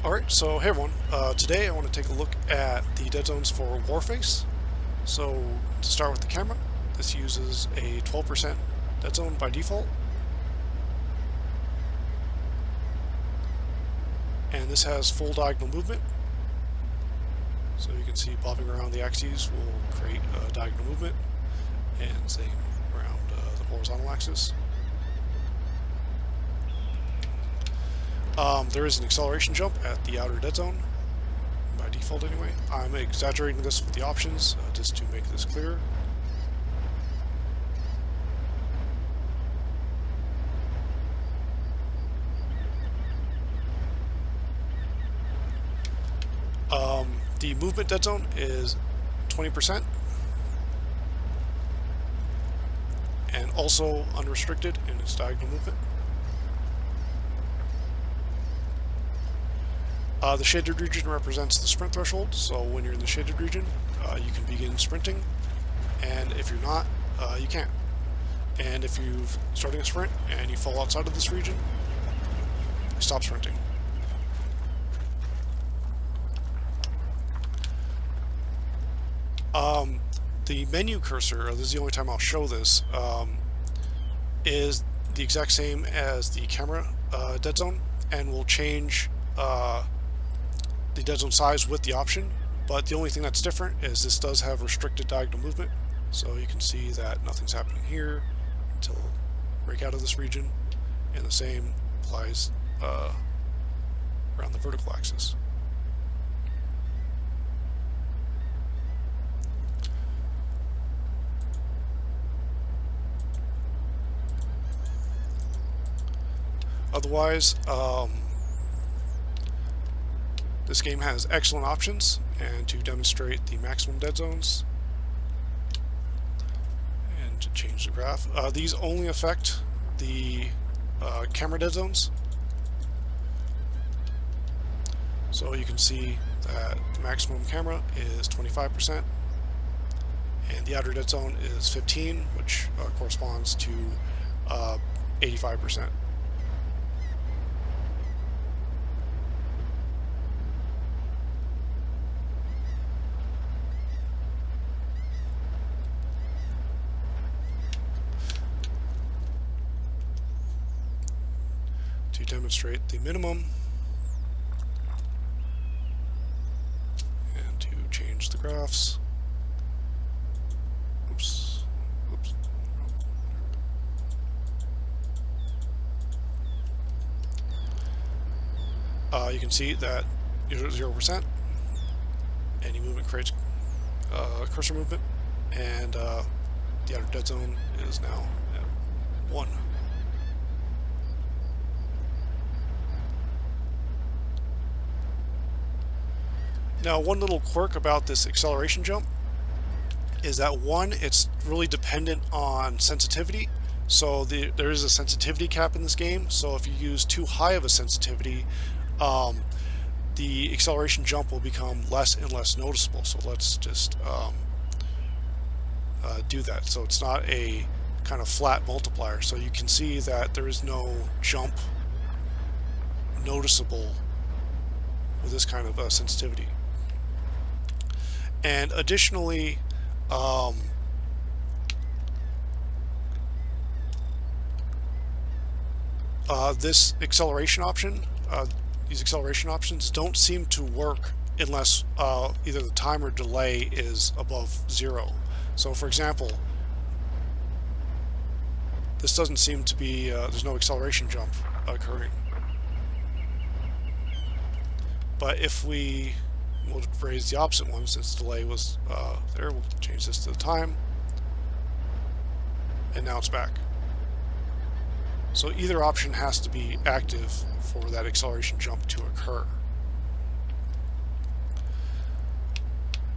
Alright, so hey everyone, today I want to take a look at the Deadzones for Warface. So to start with the camera, this uses a 12% Deadzone by default. And this has full diagonal movement. So you can see bobbing around the axes will create diagonal movement, and same around the horizontal axis. There is an acceleration jump at the outer Deadzone, by default anyway. I'm exaggerating this with the options, just to make this clear. The movement Deadzone is 20%, and also unrestricted in its diagonal movement. The shaded region represents the sprint threshold, so when you're in the shaded region, you can begin sprinting, and if you're not, you can't. And if you're starting a sprint and you fall outside of this region, stop sprinting. The menu cursor, this is the only time I'll show this, is the exact same as the camera Deadzone, and will change the Deadzone size with the option, but the only thing that's different is this does have restricted diagonal movement, so you can see that nothing's happening here until break out of this region, and the same applies around the vertical axis. Otherwise, this game has excellent options, and to demonstrate the maximum Deadzones and to change the graph, these only affect the camera Deadzones. So you can see that the maximum camera is 25%, and the outer Deadzone is 15, which corresponds to 85%. To demonstrate the minimum and to change the graphs. Oops. You can see that 0%. Any movement creates cursor movement, and the outer Deadzone is now at 1. Now, one little quirk about this acceleration jump is that, one, it's really dependent on sensitivity. So there is a sensitivity cap in this game, so if you use too high of a sensitivity, the acceleration jump will become less and less noticeable. So let's just do that. So it's not a kind of flat multiplier. So you can see that there is no jump noticeable with this kind of sensitivity. And additionally, this acceleration option, these acceleration options don't seem to work unless either the time or delay is above 0. So for example, this doesn't seem to be, there's no acceleration jump occurring. But if we'll raise the opposite one, since the delay was there, we'll change this to the time, and now it's back. So either option has to be active for that acceleration jump to occur.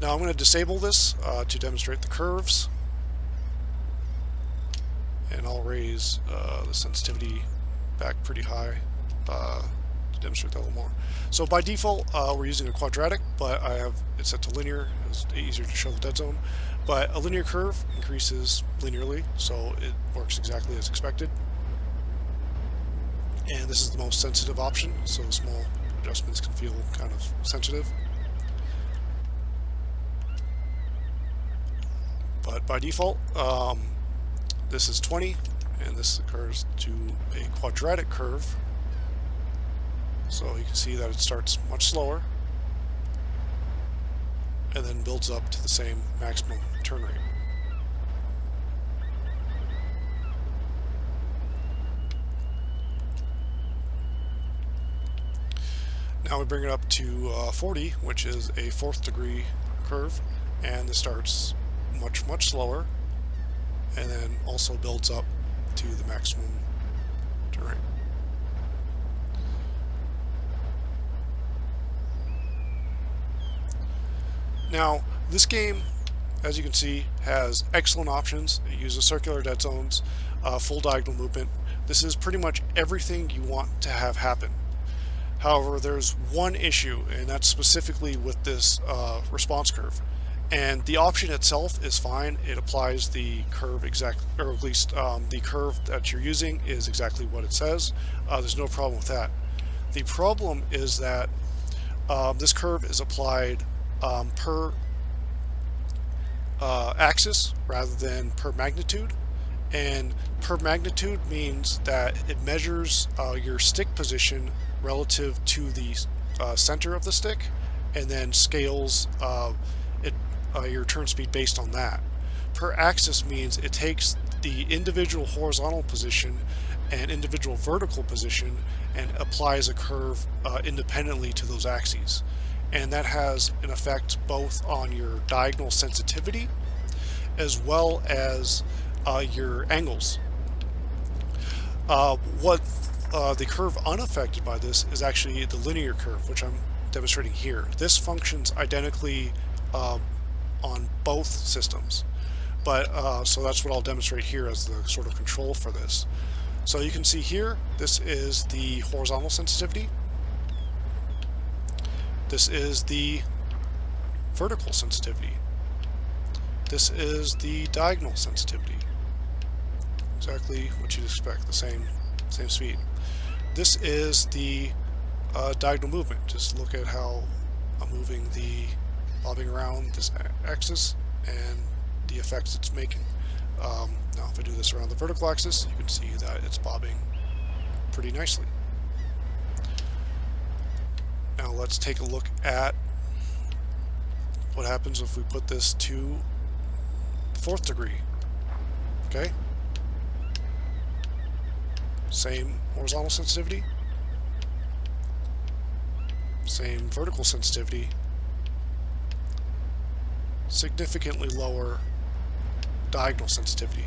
Now I'm going to disable this to demonstrate the curves, and I'll raise the sensitivity back pretty high to demonstrate that a little more. So by default, we're using a quadratic, but I have it set to linear. It's easier to show the Deadzone. But a linear curve increases linearly, so it works exactly as expected. And this is the most sensitive option, so small adjustments can feel kind of sensitive. But by default, this is 20, and this occurs to a quadratic curve. So you can see that it starts much slower and then builds up to the same maximum turn rate. Now we bring it up to 40, which is a 4th degree curve, and this starts much slower and then also builds up to the maximum turn rate. Now, this game, as you can see, has excellent options. It uses circular dead zones, full diagonal movement. This is pretty much everything you want to have happen. However, there's one issue, and that's specifically with this response curve. And the option itself is fine. It applies the curve exactly, or at least the curve that you're using is exactly what it says. There's no problem with that. The problem is that this curve is applied per axis rather than per magnitude, and per magnitude means that it measures your stick position relative to the center of the stick, and then scales your turn speed based on that. Per axis means it takes the individual horizontal position and individual vertical position and applies a curve independently to those axes. And that has an effect both on your diagonal sensitivity as well as your angles. The curve unaffected by this is actually the linear curve, which I'm demonstrating here. This functions identically on both systems, but so that's what I'll demonstrate here as the sort of control for this. So you can see here, this is the horizontal sensitivity. This is the vertical sensitivity. This is the diagonal sensitivity. Exactly what you'd expect, the same speed. This is the diagonal movement. Just look at how I'm moving bobbing around this axis and the effects it's making. Now if I do this around the vertical axis, you can see that it's bobbing pretty nicely. Now let's take a look at what happens if we put this to the 4th degree. Okay? Same horizontal sensitivity, same vertical sensitivity, significantly lower diagonal sensitivity.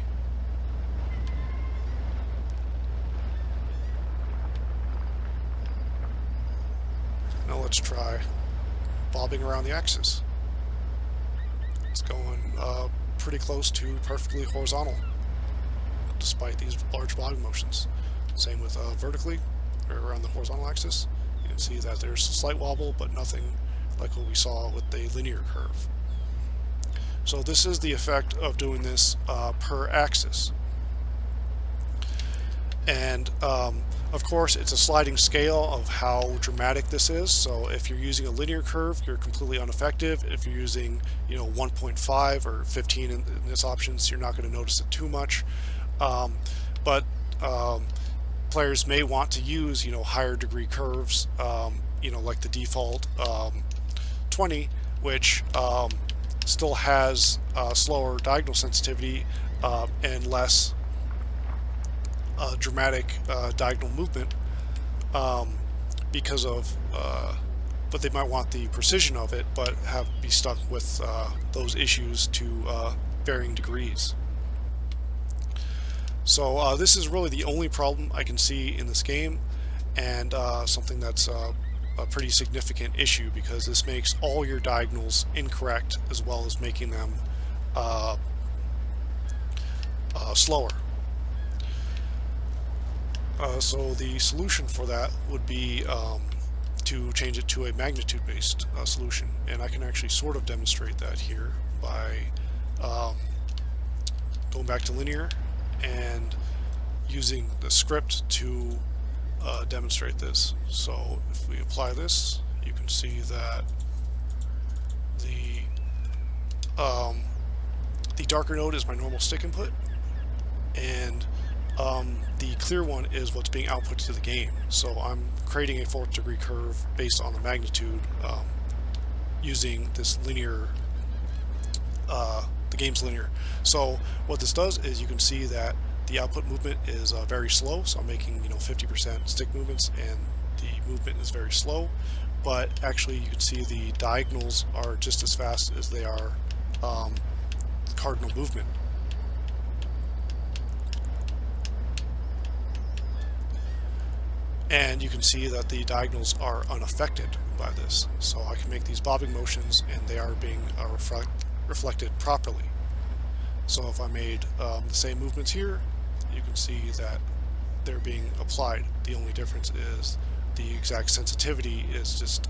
Now let's try bobbing around the axis. It's going pretty close to perfectly horizontal, despite these large bobbing motions. Same with vertically, or around the horizontal axis. You can see that there's a slight wobble, but nothing like what we saw with the linear curve. So this is the effect of doing this per axis. And of course, it's a sliding scale of how dramatic this is. So if you're using a linear curve, you're completely ineffective. If you're using, 1.5 or 15 in its options, you're not going to notice it too much. But players may want to use, higher degree curves, like the default 20, which still has slower diagonal sensitivity and less dramatic diagonal movement because of but they might want the precision of it, but be stuck with those issues to varying degrees. So this is really the only problem I can see in this game, and something that's a pretty significant issue, because this makes all your diagonals incorrect as well as making them slower. So the solution for that would be to change it to a magnitude-based solution, and I can actually sort of demonstrate that here by going back to linear and using the script to demonstrate this. So if we apply this, you can see that the darker node is my normal stick input, and the clear one is what's being output to the game. So I'm creating a 4th degree curve based on the magnitude using this linear, the game's linear. So what this does is you can see that the output movement is very slow. So I'm making 50% stick movements, and the movement is very slow. But actually, you can see the diagonals are just as fast as they are cardinal movement. And you can see that the diagonals are unaffected by this. So I can make these bobbing motions, and they are being reflected properly. So if I made the same movements here, you can see that they're being applied. The only difference is the exact sensitivity is just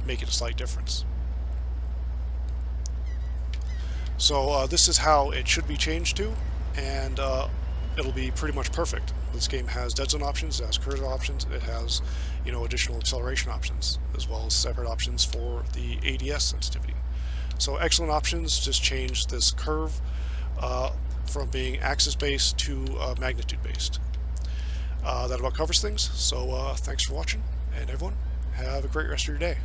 making a slight difference. So this is how it should be changed to, and it'll be pretty much perfect. This game has Deadzone options, it has cursor options, it has additional acceleration options, as well as separate options for the ADS sensitivity. So excellent options. Just change this curve from being axis based to magnitude based. That about covers things. So thanks for watching, and everyone have a great rest of your day.